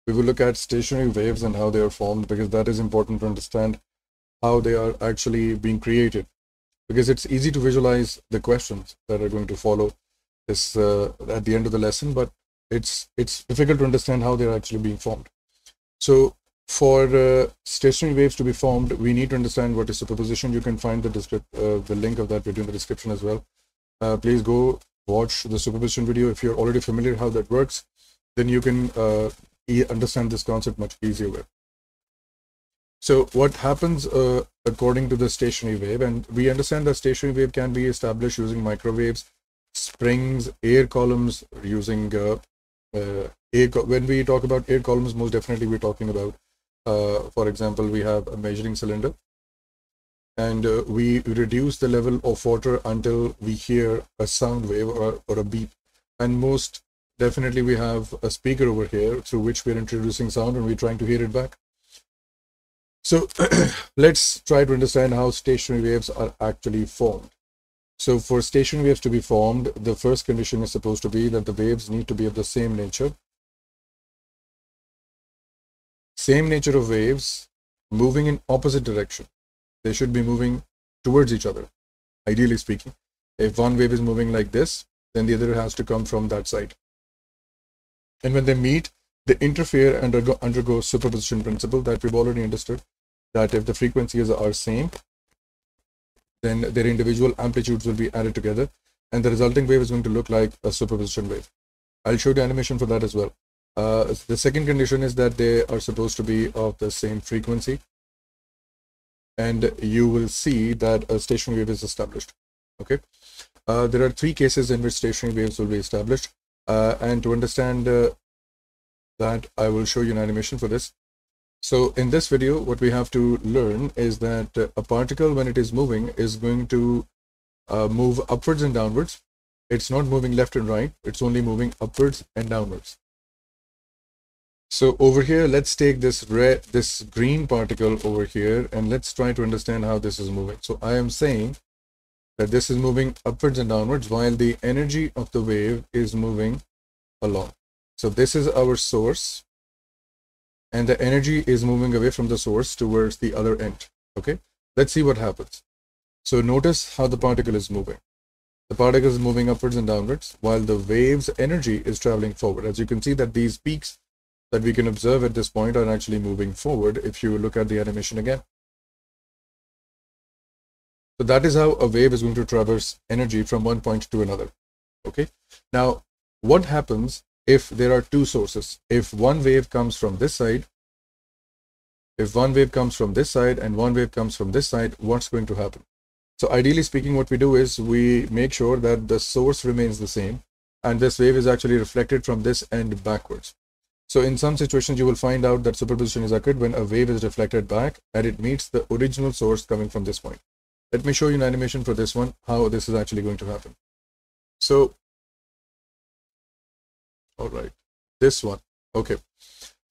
we will look at stationary waves and how they are formed, because that is important to understand how they are actually being created. Because it's easy to visualize the questions that are going to follow this at the end of the lesson, but it's difficult to understand how they're actually being formed. So for stationary waves to be formed, we need to understand what is superposition. You can find the link of that video in the description as well. Please go watch the superposition video. If you're already familiar how that works, then you can understand this concept much easier with. So what happens according to the stationary wave, and we understand that stationary wave can be established using microwaves, springs, air columns, using when we talk about air columns, most definitely we're talking about, for example, we have a measuring cylinder, and we reduce the level of water until we hear a sound wave or a beep. And most definitely we have a speaker over here through which we're introducing sound and we're trying to hear it back. So let's try to understand how stationary waves are actually formed. So for stationary waves to be formed, the first condition is supposed to be that the waves need to be of the same nature. Same nature of waves moving in opposite direction. They should be moving towards each other, ideally speaking. If one wave is moving like this, then the other has to come from that side. And when they meet, they interfere and undergo superposition principle that we've already understood, that if the frequencies are same, then their individual amplitudes will be added together, and the resulting wave is going to look like a superposition wave. I'll show you animation for that as well. The second condition is that they are supposed to be of the same frequency, and you will see that a stationary wave is established. Okay, there are three cases in which stationary waves will be established, and to understand that, I will show you an animation for this. So in this video, what we have to learn is that a particle, when it is moving, is going to move upwards and downwards. It's not moving left and right, it's only moving upwards and downwards. So over here, let's take this green particle over here, and let's try to understand how this is moving. So I am saying that this is moving upwards and downwards while the energy of the wave is moving along. So this is our source, and the energy is moving away from the source towards the other end. Okay, let's see what happens. So notice how the particle is moving. The particle is moving upwards and downwards while the wave's energy is traveling forward. As you can see that these peaks that we can observe at this point are actually moving forward if you look at the animation again. So that is how a wave is going to traverse energy from one point to another. Okay, now what happens if there are two sources? If one wave comes from this side, and one wave comes from this side, what's going to happen? So ideally speaking, what we do is we make sure that the source remains the same, and this wave is actually reflected from this end backwards. So in some situations, you will find out that superposition is occurred when a wave is reflected back and it meets the original source coming from this point. Let me show you an animation for this one, how this is actually going to happen. So all right, this one. Okay,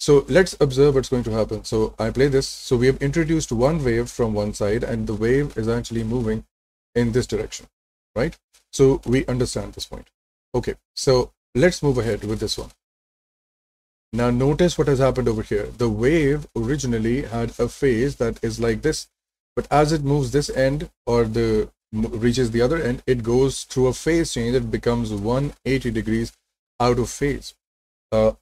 so let's observe what's going to happen. So I play this. So we have introduced one wave from one side, and the wave is actually moving in this direction, right? So we understand this point. Okay, so let's move ahead with this one. Now notice what has happened over here. The wave originally had a phase that is like this, but as it moves this end or reaches the other end, it goes through a phase change. It becomes 180 degrees out of phase.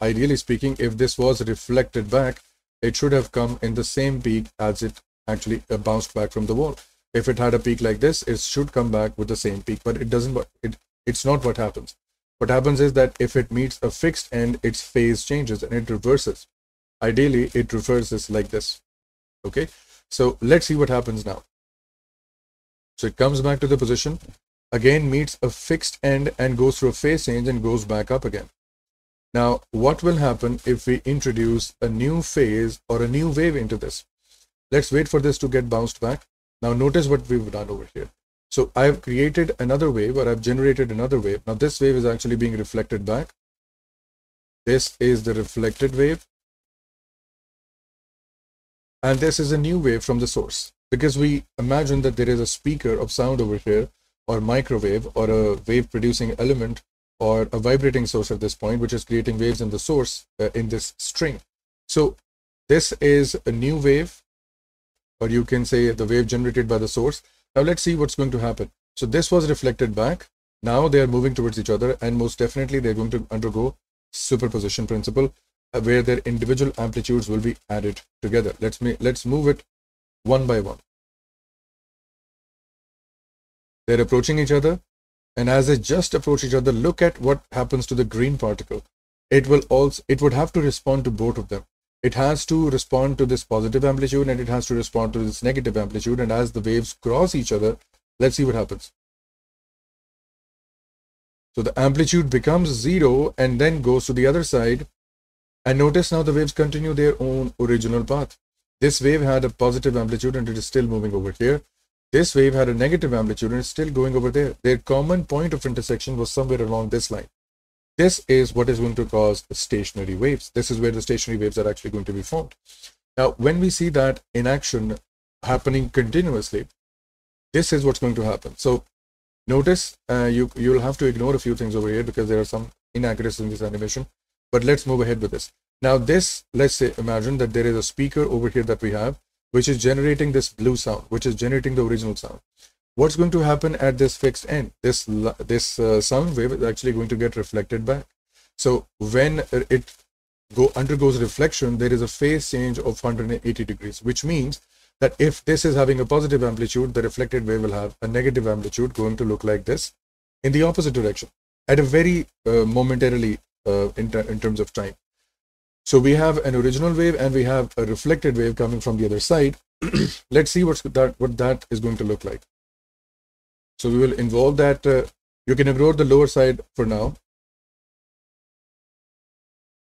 Ideally speaking, if this was reflected back, it should have come in the same peak as it actually bounced back from the wall. If it had a peak like this, it should come back with the same peak, but it doesn't. It's not what happens. What happens is that if it meets a fixed end, its phase changes and it reverses. Ideally, it reverses like this. Okay, so let's see what happens now. So it comes back to the position, again meets a fixed end and goes through a phase change and goes back up again. Now, what will happen if we introduce a new phase or a new wave into this? Let's wait for this to get bounced back. Now, notice what we've done over here. So I've created another wave, or I've generated another wave. Now, this wave is actually being reflected back. This is the reflected wave. And this is a new wave from the source. Because we imagine that there is a speaker of sound over here, or microwave, or a wave producing element, or a vibrating source at this point, which is creating waves in the source in this string. So this is a new wave, or you can say the wave generated by the source. Now let's see what's going to happen. So this was reflected back. Now they are moving towards each other, and most definitely they're going to undergo superposition principle, where their individual amplitudes will be added together. Let's move it one by one. They're approaching each other, and as they just approach each other, look at what happens to the green particle. It would have to respond to both of them. It has to respond to this positive amplitude, and it has to respond to this negative amplitude. And as the waves cross each other, let's see what happens. So the amplitude becomes 0 and then goes to the other side. And notice now the waves continue their own original path. This wave had a positive amplitude and it is still moving over here. This wave had a negative amplitude and it's still going over there. Their common point of intersection was somewhere along this line. This is what is going to cause stationary waves. This is where the stationary waves are actually going to be formed. Now, when we see that in action happening continuously, this is what's going to happen. So notice you'll have to ignore a few things over here because there are some inaccuracies in this animation. But let's move ahead with this. Now this, let's say, imagine that there is a speaker over here that we have, which is generating this blue sound, which is generating the original sound. What's going to happen at this fixed end? This sound wave is actually going to get reflected back. So when it undergoes reflection, there is a phase change of 180 degrees, which means that if this is having a positive amplitude, the reflected wave will have a negative amplitude going to look like this in the opposite direction at a very momentarily in terms of time. So we have an original wave and we have a reflected wave coming from the other side. Let's see what that is going to look like. So we will involve that. You can ignore the lower side for now.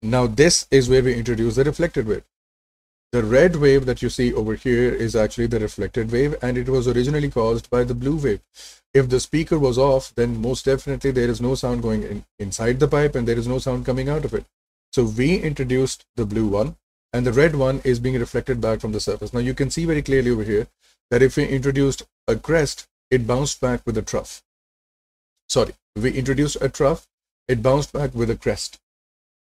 Now this is where we introduce the reflected wave. The red wave that you see over here is actually the reflected wave, and it was originally caused by the blue wave. If the speaker was off, then most definitely there is no sound going inside the pipe and there is no sound coming out of it. So we introduced the blue one, and the red one is being reflected back from the surface. Now you can see very clearly over here that if we introduced a crest, it bounced back with a trough. Sorry, we introduced a trough, it bounced back with a crest,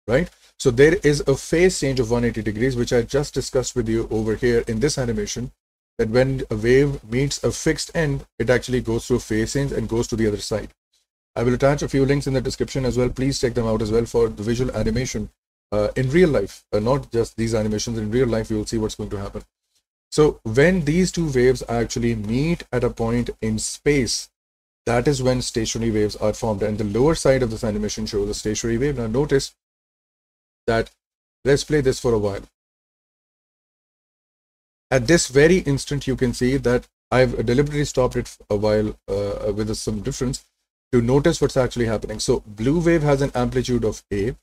right? So there is a phase change of 180 degrees, which I just discussed with you over here in this animation, that when a wave meets a fixed end, it actually goes through phase change and goes to the other side. I will attach a few links in the description as well. Please check them out as well for the visual animation in real life, not just these animations. In real life, you will see what's going to happen. So when these two waves actually meet at a point in space, that is when stationary waves are formed. And the lower side of this animation shows a stationary wave. Now notice that, let's play this for a while. At this very instant, you can see that I've deliberately stopped it a while with some difference to notice what's actually happening. So blue wave has an amplitude of A.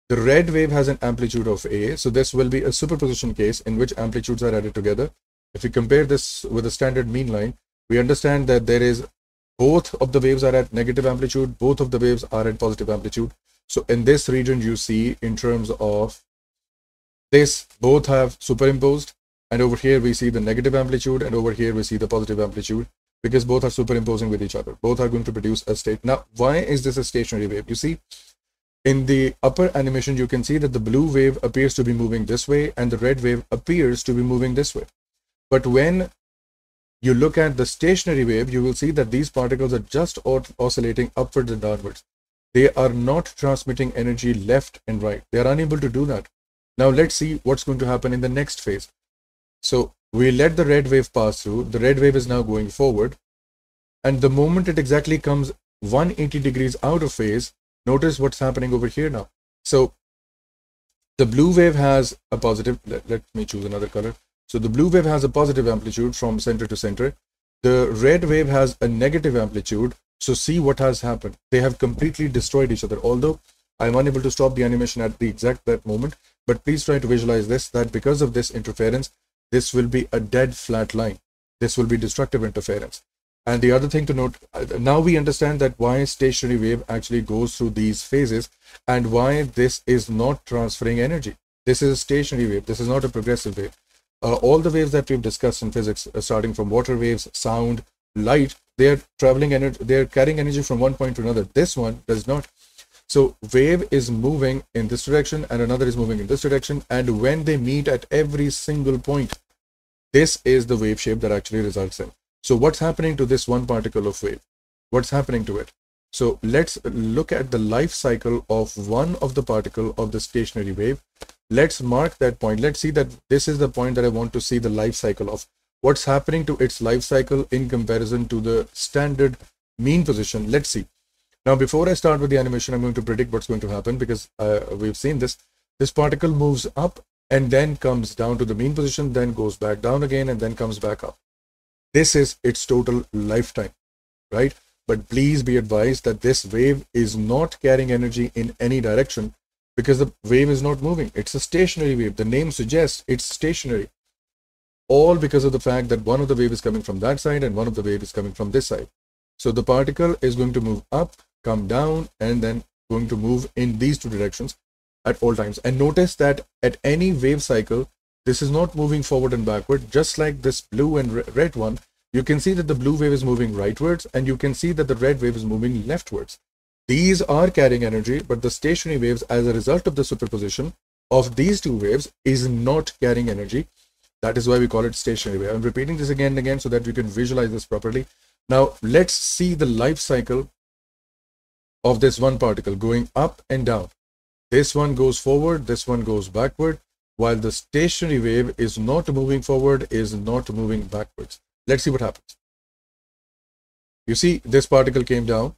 The red wave has an amplitude of A. So this will be a superposition case in which amplitudes are added together. If we compare this with a standard mean line, we understand that there is both of the waves are at negative amplitude, both of the waves are at positive amplitude. So in this region, you see in terms of this, both have superimposed, and over here we see the negative amplitude, and over here we see the positive amplitude, because both are superimposing with each other. Both are going to produce a state. Now, why is this a stationary wave? You see, in the upper animation, you can see that the blue wave appears to be moving this way, and the red wave appears to be moving this way. But when you look at the stationary wave, you will see that these particles are just oscillating upwards and downwards. They are not transmitting energy left and right. They are unable to do that. Now let's see what's going to happen in the next phase. So we let the red wave pass through. The red wave is now going forward. And the moment it exactly comes 180 degrees out of phase, notice what's happening over here now. So the blue wave has a positive, let me choose another color. So the blue wave has a positive amplitude from center to center. The red wave has a negative amplitude. So see what has happened. They have completely destroyed each other. Although I'm unable to stop the animation at the exact that moment, but please try to visualize this, that because of this interference, this will be a dead flat line. This will be destructive interference. And the other thing to note, now we understand that why stationary wave actually goes through these phases and why this is not transferring energy. This is a stationary wave. This is not a progressive wave. All the waves that we've discussed in physics, starting from water waves, sound, light, they are traveling energy, they are carrying energy from one point to another. This one does not. So wave is moving in this direction and another is moving in this direction. And when they meet at every single point, this is the wave shape that actually results in. So what's happening to this one particle of wave? What's happening to it? So let's look at the life cycle of one of the particle of the stationary wave. Let's mark that point. Let's see that this is the point that I want to see the life cycle of. What's happening to its life cycle in comparison to the standard mean position? Let's see. Now, before I start with the animation, I'm going to predict what's going to happen because we've seen this. This particle moves up and then comes down to the mean position, then goes back down again, and then comes back up. This is its total lifetime, right? But please be advised that this wave is not carrying energy in any direction because the wave is not moving. It's a stationary wave. The name suggests it's stationary. All because of the fact that one of the wave is coming from that side and one of the wave is coming from this side. So the particle is going to move up, come down, and then going to move in these two directions at all times. And notice that at any wave cycle, this is not moving forward and backward, just like this blue and red one. You can see that the blue wave is moving rightwards and you can see that the red wave is moving leftwards. These are carrying energy, but the stationary waves, as a result of the superposition of these two waves, is not carrying energy. That is why we call it stationary wave. I'm repeating this again and again so that we can visualize this properly. Now, let's see the life cycle of this one particle going up and down. This one goes forward, this one goes backward, while the stationary wave is not moving forward, is not moving backwards. Let's see what happens. You see, this particle came down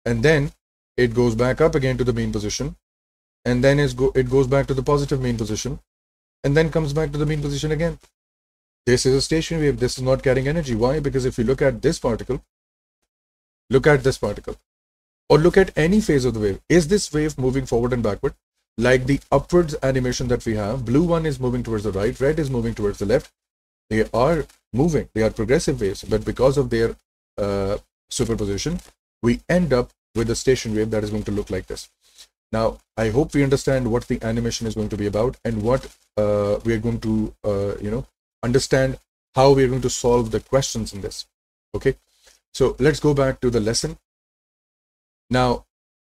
and then it goes back up again to the mean position, and then it goes back to the positive mean position and then comes back to the mean position again. This is a stationary wave. This is not carrying energy. Why? Because if you look at this particle, look at this particle, or look at any phase of the wave. Is this wave moving forward and backward? Like the upwards animation that we have, blue one is moving towards the right, red is moving towards the left. They are moving, they are progressive waves, but because of their superposition, we end up with a stationary wave that is going to look like this. Now, I hope we understand what the animation is going to be about and what we are going to, understand how we are going to solve the questions in this. Okay, so let's go back to the lesson. Now,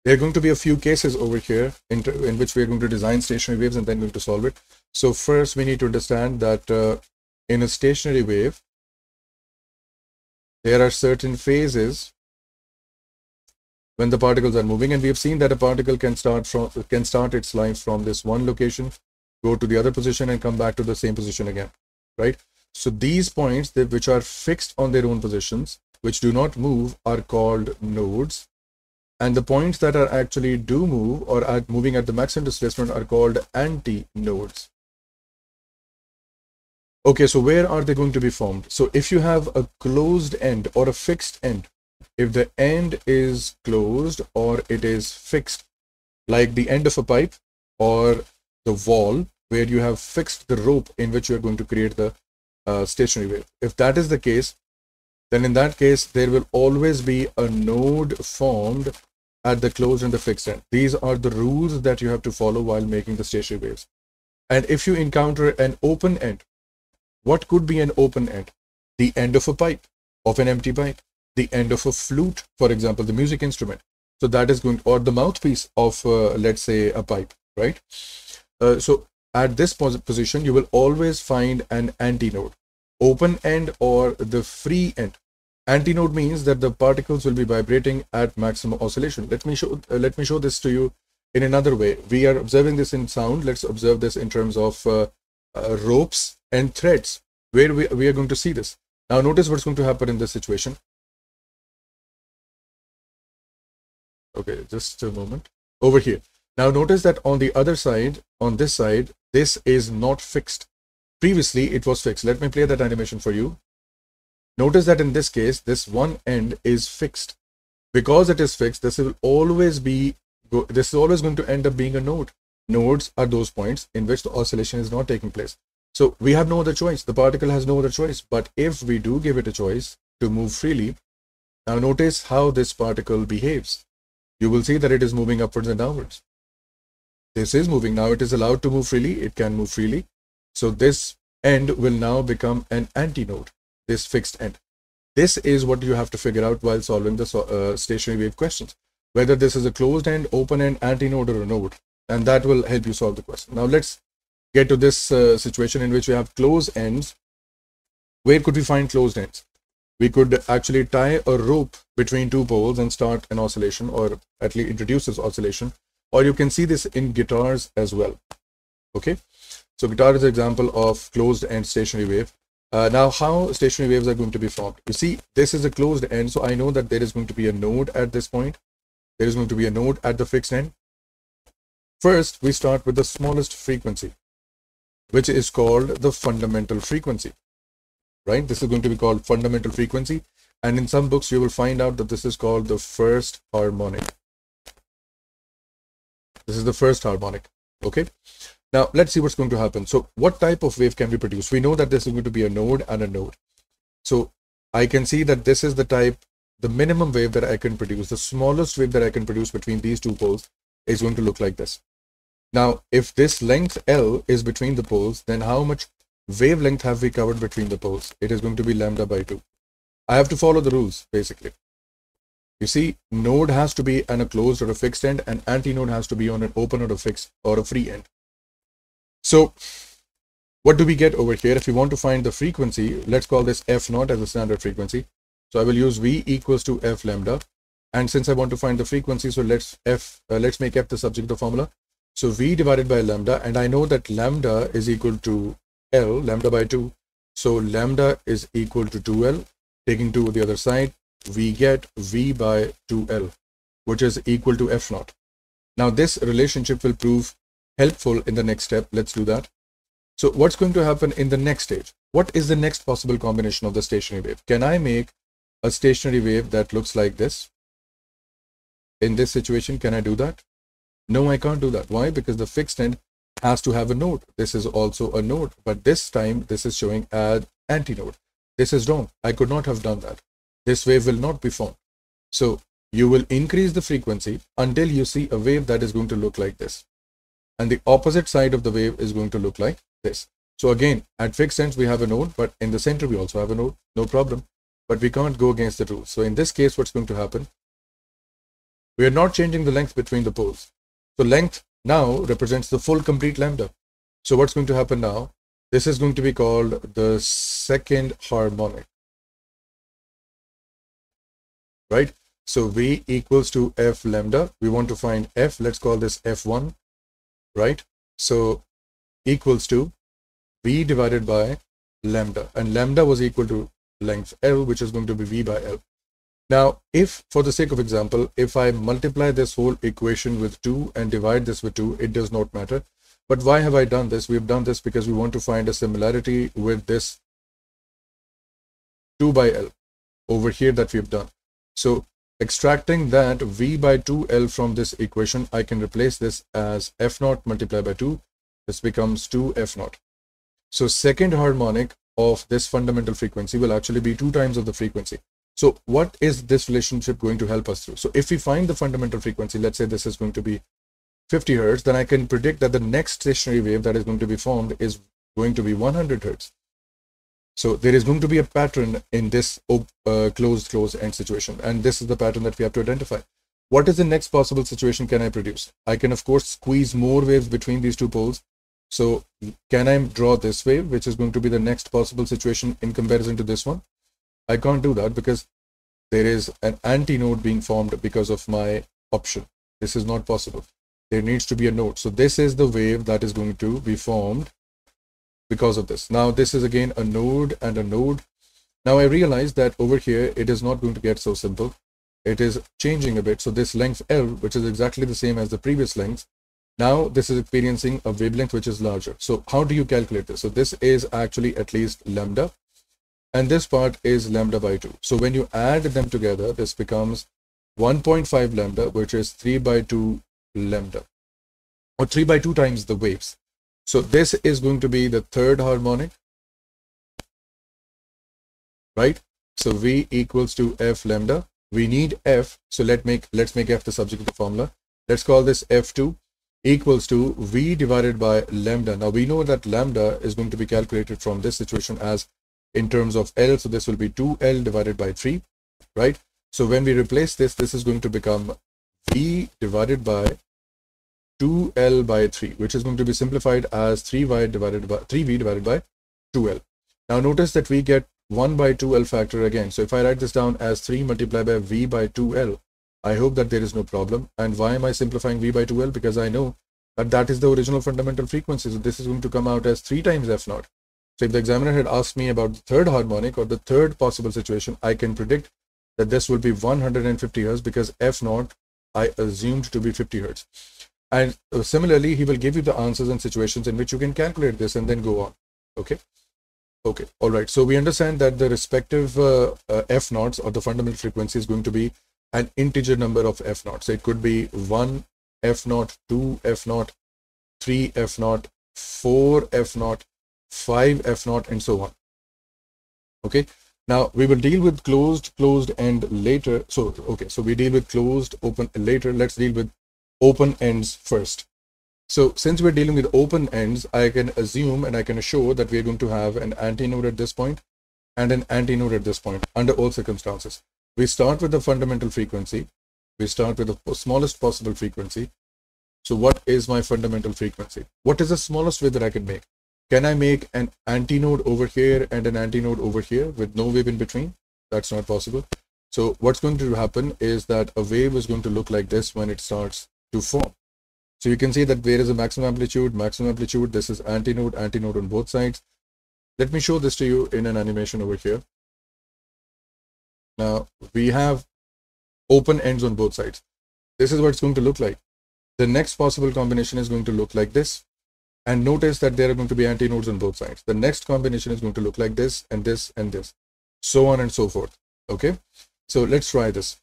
there are going to be a few cases over here in which we are going to design stationary waves and then going to solve it. So first, we need to understand that in a stationary wave, there are certain phases when the particles are moving, and we have seen that a particle can start its life from this one location, go to the other position, and come back to the same position again, right? So these points which are fixed on their own positions, which do not move, are called nodes. And the points that are actually do move or are moving at the maximum displacement are called antinodes. Okay, so where are they going to be formed? So if you have a closed end or a fixed end, if the end is closed or it is fixed, like the end of a pipe or the wall where you have fixed the rope in which you are going to create the stationary wave. If that is the case, then in that case, there will always be a node formed at the closed and the fixed end. These are the rules that you have to follow while making the stationary waves. And if you encounter an open end, what could be an open end? The end of a pipe, of an empty pipe, the end of a flute, for example, the music instrument. So that is going, or the mouthpiece of, let's say, a pipe, right? So at this position, you will always find an antinode, open end or the free end. Antinode means that the particles will be vibrating at maximum oscillation. Let me show this to you in another way. We are observing this in sound. Let's observe this in terms of ropes and threads, where we are going to see this. Now notice what's going to happen in this situation. Okay, just a moment. Over here. Now notice that on the other side, on this side, this is not fixed. Previously, it was fixed. Let me play that animation for you. Notice that in this case, this one end is fixed. Because it is fixed, this will always be, this is always going to end up being a node. Nodes are those points in which the oscillation is not taking place. So we have no other choice. The particle has no other choice. But if we do give it a choice to move freely, now notice how this particle behaves. You will see that it is moving upwards and downwards. This is moving. Now it is allowed to move freely. It can move freely. So this end will now become an antinode, this fixed end. This is what you have to figure out while solving the stationary wave questions. whether this is a closed end, open end, antinode, or a node, and that will help you solve the question. Now let's get to this situation in which we have closed ends. Where could we find closed ends? We could actually tie a rope between two poles and start an oscillation, or at least introduce this oscillation, or you can see this in guitars as well. Okay, so guitar is an example of closed end stationary wave. Now how stationary waves are going to be formed? You see, this is a closed end, so I know that there is going to be a node at this point. There is going to be a node at the fixed end. First, we start with the smallest frequency, which is called the fundamental frequency, right? This is going to be called fundamental frequency. And in some books, you will find out that this is called the first harmonic. This is the first harmonic, okay? Now, let's see what's going to happen. So what type of wave can we produce? We know that this is going to be a node and a node. So I can see that this is the type, the minimum wave that I can produce, the smallest wave that I can produce between these two poles is going to look like this. Now, if this length L is between the poles, then how much wavelength have we covered between the poles? It is going to be lambda by 2. I have to follow the rules, basically. You see, node has to be on a closed or a fixed end, and antinode has to be on an open or a fixed or a free end. So what do we get over here? If you want to find the frequency, let's call this F naught as a standard frequency. So I will use V equals to F lambda. And since I want to find the frequency, so let's make F the subject of the formula. So V divided by lambda, and I know that lambda is equal to L, lambda by 2. So lambda is equal to 2L. Taking 2 to the other side, we get V by 2L, which is equal to F naught. Now this relationship will prove helpful in the next step. Let's do that. So what's going to happen in the next stage? What is the next possible combination of the stationary wave? Can I make a stationary wave that looks like this? In this situation, can I do that? No, I can't do that. Why? Because the fixed end has to have a node. This is also a node, but this time this is showing an antinode. This is wrong. I could not have done that. This wave will not be formed. So you will increase the frequency until you see a wave that is going to look like this. And the opposite side of the wave is going to look like this. So again, at fixed ends, we have a node, but in the center, we also have a node. No problem. But we can't go against the rules. So in this case, what's going to happen? We are not changing the length between the poles. So length now represents the full complete lambda. So what's going to happen now? This is going to be called the second harmonic, right? So V equals to F lambda. We want to find F. Let's call this F1, right? So equals to V divided by lambda, and lambda was equal to length L, which is going to be V by L. Now, if for the sake of example, if I multiply this whole equation with 2 and divide this with 2, it does not matter. But why have I done this? We've done this because we want to find a similarity with this 2 by L over here that we've done. So extracting that V by 2L from this equation, I can replace this as F naught multiplied by 2. This becomes 2F naught. So second harmonic of this fundamental frequency will actually be 2 times of the frequency. So what is this relationship going to help us through? So if we find the fundamental frequency, let's say this is going to be 50 hertz, then I can predict that the next stationary wave that is going to be formed is going to be 100 hertz. So there is going to be a pattern in this closed end situation. And this is the pattern that we have to identify. What is the next possible situation can I produce? I can, of course, squeeze more waves between these two poles. So can I draw this wave, which is going to be the next possible situation in comparison to this one? I can't do that because there is an antinode being formed because of my option. This is not possible. There needs to be a node. So this is the wave that is going to be formed because of this. Now this is again a node and a node. Now I realize that over here, it is not going to get so simple. It is changing a bit. So this length L, which is exactly the same as the previous length, now this is experiencing a wavelength which is larger. So how do you calculate this? So this is actually at least lambda. And this part is lambda by 2. So when you add them together, this becomes 1.5 lambda, which is 3 by 2 lambda, or 3 by 2 times the waves. So this is going to be the third harmonic, right? So V equals to F lambda. We need F. So let's make F the subject of the formula. Let's call this F2 equals to V divided by lambda. Now we know that lambda is going to be calculated from this situation as in terms of L, so this will be 2L divided by 3, right? So when we replace this, this is going to become V divided by 2L by 3, which is going to be simplified as 3V divided by 2L. Now notice that we get 1 by 2L factor again. So if I write this down as 3 multiplied by V by 2L, I hope that there is no problem. And why am I simplifying V by 2L? Because I know that that is the original fundamental frequency. So this is going to come out as 3 times F naught. So if the examiner had asked me about the third harmonic or the third possible situation, I can predict that this will be 150 Hz because F naught I assumed to be 50 Hz. And similarly, he will give you the answers and situations in which you can calculate this and then go on. Okay. Okay. All right. So we understand that the respective F naughts or the fundamental frequency is going to be an integer number of F naughts. So it could be 1 F naught, 2 F naught, 3 F naught, 4 F naught, 5 F naught, and so on. Okay. Now we will deal with closed, end later. So, okay. So we deal with closed, open later. Let's deal with open ends first. So since we're dealing with open ends, I can assume and I can assure that we're going to have an antinode at this point and an antinode at this point under all circumstances. We start with the fundamental frequency. We start with the smallest possible frequency. So what is my fundamental frequency? What is the smallest way that I can make? Can I make an antinode over here and an antinode over here with no wave in between? That's not possible. So what's going to happen is that a wave is going to look like this when it starts to form. So you can see that there is a maximum amplitude. This is antinode on both sides. Let me show this to you in an animation over here. Now we have open ends on both sides. This is what it's going to look like. The next possible combination is going to look like this. And notice that there are going to be antinodes on both sides. The next combination is going to look like this and this and this, so on and so forth. Okay. So let's try this.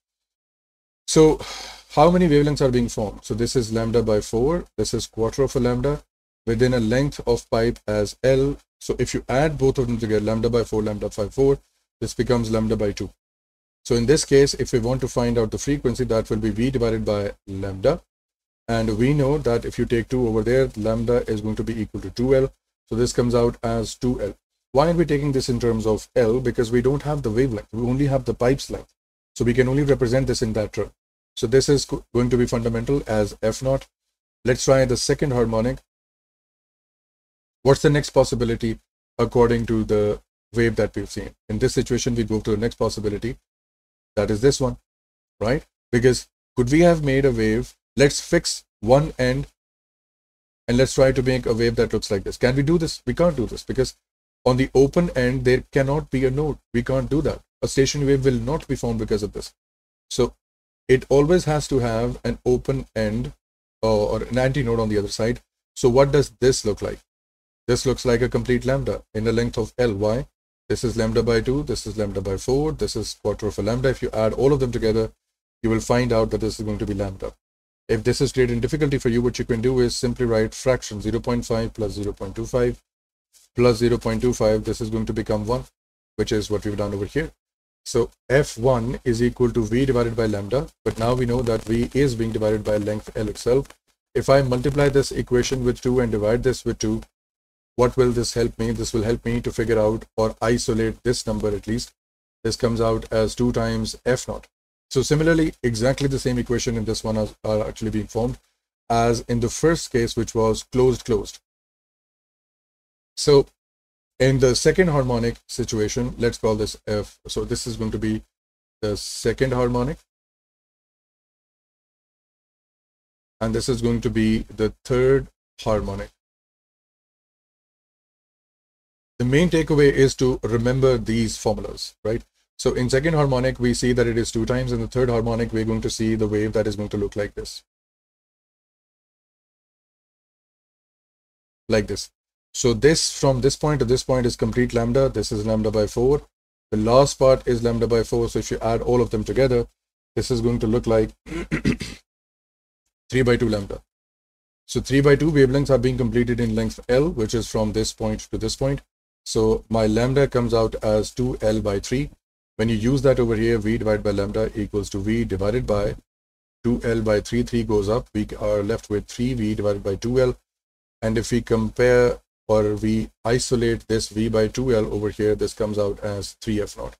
So how many wavelengths are being formed? So this is lambda by 4. This is quarter of a lambda within a length of pipe as L. So if you add both of them together, lambda by 4, lambda by 4, this becomes lambda by 2. So in this case, if we want to find out the frequency, that will be V divided by lambda. And we know that if you take 2 over there, lambda is going to be equal to 2L. So this comes out as 2L. Why are we taking this in terms of L? Because we don't have the wavelength. We only have the pipe's length. So we can only represent this in that term. So this is going to be fundamental as F naught. Let's try the second harmonic. What's the next possibility according to the wave that we've seen? In this situation, we go to the next possibility. That is this one, right? Because could we have made a wave? Let's fix one end and let's try to make a wave that looks like this. Can we do this? We can't do this because on the open end, there cannot be a node. We can't do that. A stationary wave will not be formed because of this. So it always has to have an open end or an antinode on the other side. So what does this look like? This looks like a complete lambda in the length of L. Why? This is lambda by 2. This is lambda by 4. This is quarter of a lambda. If you add all of them together, you will find out that this is going to be lambda. If this is creating difficulty for you, what you can do is simply write fraction 0.5 plus 0.25 plus 0.25. This is going to become 1, which is what we've done over here. So F1 is equal to V divided by lambda. But now we know that V is being divided by length L itself. If I multiply this equation with 2 and divide this with 2, what will this help me? This will help me to figure out or isolate this number at least. This comes out as 2 times F naught. So similarly, exactly the same equation in this one are actually being formed as in the first case, which was closed. So in the second harmonic situation, let's call this F. So this is going to be the second harmonic. And this is going to be the third harmonic. The main takeaway is to remember these formulas, right? So in second harmonic, we see that it is 2 times. In the third harmonic, we're going to see the wave that is going to look like this. Like this. So this from this point to this point is complete lambda. This is lambda by 4. The last part is lambda by 4. So if you add all of them together, this is going to look like 3 by 2 lambda. So 3 by 2 wavelengths are being completed in length L, which is from this point to this point. So my lambda comes out as 2L by 3. When you use that over here, V divided by lambda equals to V divided by 2L by 3. 3 goes up. We are left with 3V divided by 2L. And if we compare or we isolate this V by 2L over here, this comes out as 3F naught.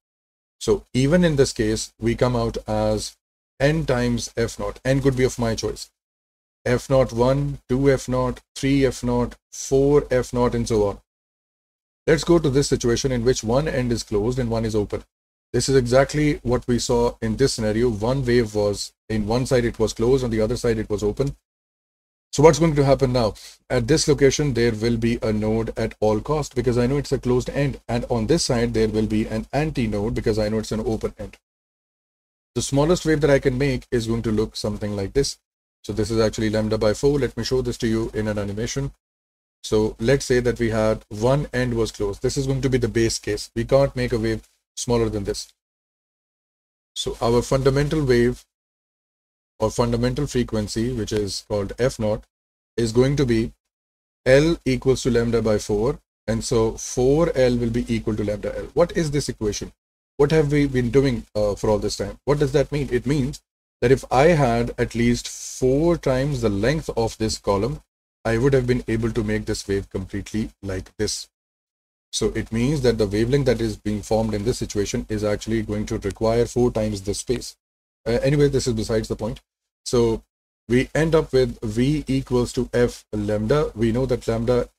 So even in this case, we come out as n times f naught. N could be of my choice. F naught 1, 2 f naught, 3 f naught, 4 f naught, and so on. Let's go to this situation in which one end is closed and one is open. This is exactly what we saw in this scenario. One wave was in one side, it was closed, on the other side it was open. So what's going to happen now? At this location, there will be a node at all cost because I know it's a closed end. And on this side, there will be an anti-node because I know it's an open end. The smallest wave that I can make is going to look something like this. So this is actually lambda by 4. Let me show this to you in an animation. So let's say that we had one end was closed. This is going to be the base case. We can't make a wave smaller than this. So our fundamental wave or fundamental frequency, which is called f naught, is going to be L equals to lambda by 4. And so 4L will be equal to lambda L. What is this equation? What have we been doing for all this time? What does that mean? It means that if I had at least 4 times the length of this column, I would have been able to make this wave completely like this. So it means that the wavelength that is being formed in this situation is actually going to require 4 times the space. Anyway, this is besides the point. So we end up with V equals to F lambda. We know that lambda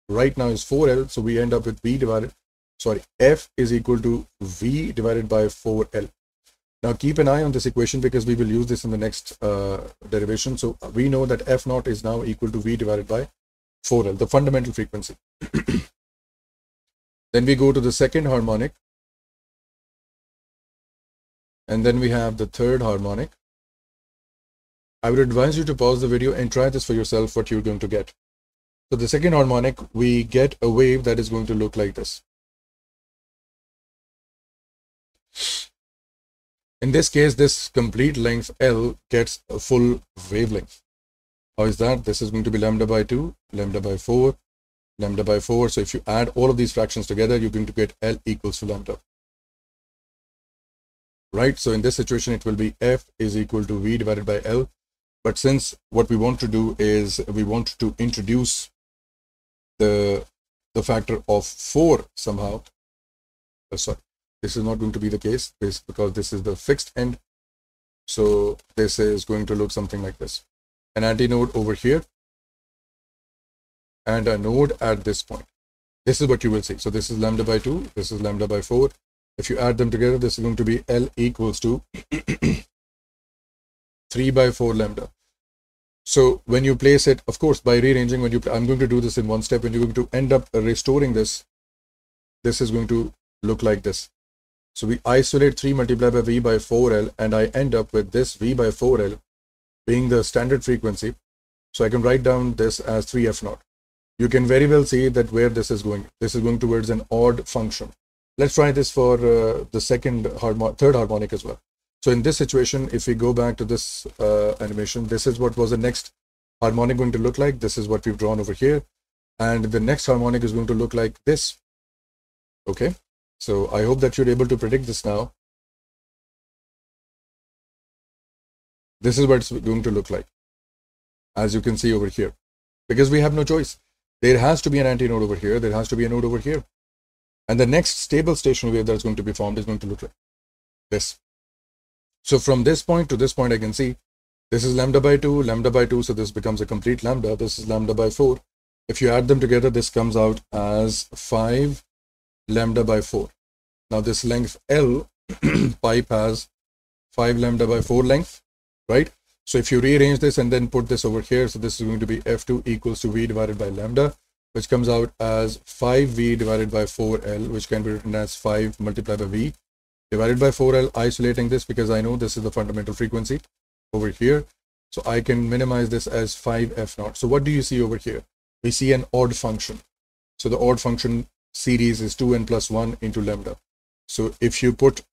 right now is 4L. So we end up with F is equal to V divided by 4L. Now keep an eye on this equation because we will use this in the next derivation. So we know that F naught is now equal to V divided by 4L, the fundamental frequency. Then we go to the second harmonic. And then we have the third harmonic. I would advise you to pause the video and try this for yourself, what you're going to get. So the second harmonic, we get a wave that is going to look like this. In this case, this complete length L gets a full wavelength. How is that? This is going to be lambda by 2, lambda by 4, lambda by 4. So if you add all of these fractions together, you're going to get L equals to lambda. Right? So in this situation, it will be F is equal to V divided by L. But since what we want to do is we want to introduce the factor of 4 somehow. Sorry, this is not going to be the case because this is the fixed end. So this is going to look something like this. An antinode over here and a node at this point. This is what you will see. So this is lambda by 2. This is lambda by 4. If you add them together, this is going to be L equals to 3 by 4 lambda. So when you place it, of course, by rearranging, I'm going to do this in one step, and you're going to end up restoring this. This is going to look like this. So we isolate 3 multiplied by V by 4L, and I end up with this V by 4L being the standard frequency. So I can write down this as 3F naught. You can very well see that where this is going. This is going towards an odd function. Let's try this for the third harmonic as well. So in this situation, if we go back to this animation, this is what was the next harmonic going to look like. This is what we've drawn over here. And the next harmonic is going to look like this. Okay. So I hope that you're able to predict this now. This is what it's going to look like, as you can see over here, because we have no choice. There has to be an antinode over here. There has to be a node over here. And the next stable stationary wave that's going to be formed is going to look like this. So from this point to this point, I can see this is lambda by 2, lambda by 2. So this becomes a complete lambda. This is lambda by 4. If you add them together, this comes out as 5 lambda by 4. Now this length L pipe has 5 lambda by 4 length, right? So if you rearrange this and then put this over here, so this is going to be F2 equals to V divided by lambda, which comes out as 5V divided by 4L, which can be written as 5 multiplied by V divided by 4L, isolating this because I know this is the fundamental frequency over here. So I can minimize this as 5F naught. So what do you see over here? We see an odd function. So the odd function series is 2n plus 1 into lambda. So if you put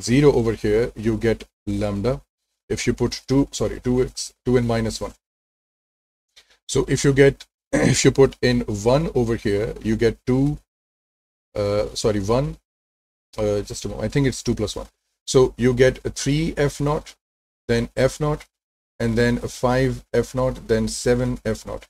0 over here, you get lambda. If you put 2n minus 1. So if you put in 1 over here, you get 1, just a moment, I think it's 2 plus 1. So you get 3F naught, then F naught, and then 5F naught, then 7F naught.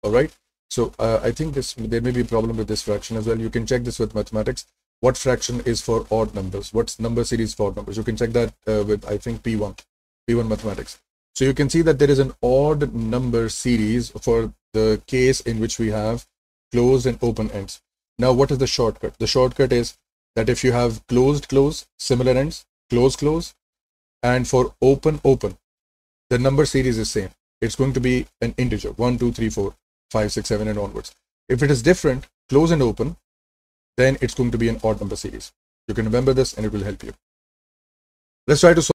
All right. So I think there may be a problem with this fraction as well. You can check this with mathematics. what fraction is for odd numbers, what's number series for odd numbers. You can check that with, I think, P1 mathematics. So you can see that there is an odd number series for the case in which we have closed and open ends. Now, what is the shortcut? The shortcut is that if you have closed, close, similar ends, close, close, and for open, open, the number series is same. It's going to be an integer, 1, 2, 3, 4, 5, 6, 7, and onwards. If it is different, close and open, then it's going to be an odd number series. You can remember this and it will help you. Let's try to solve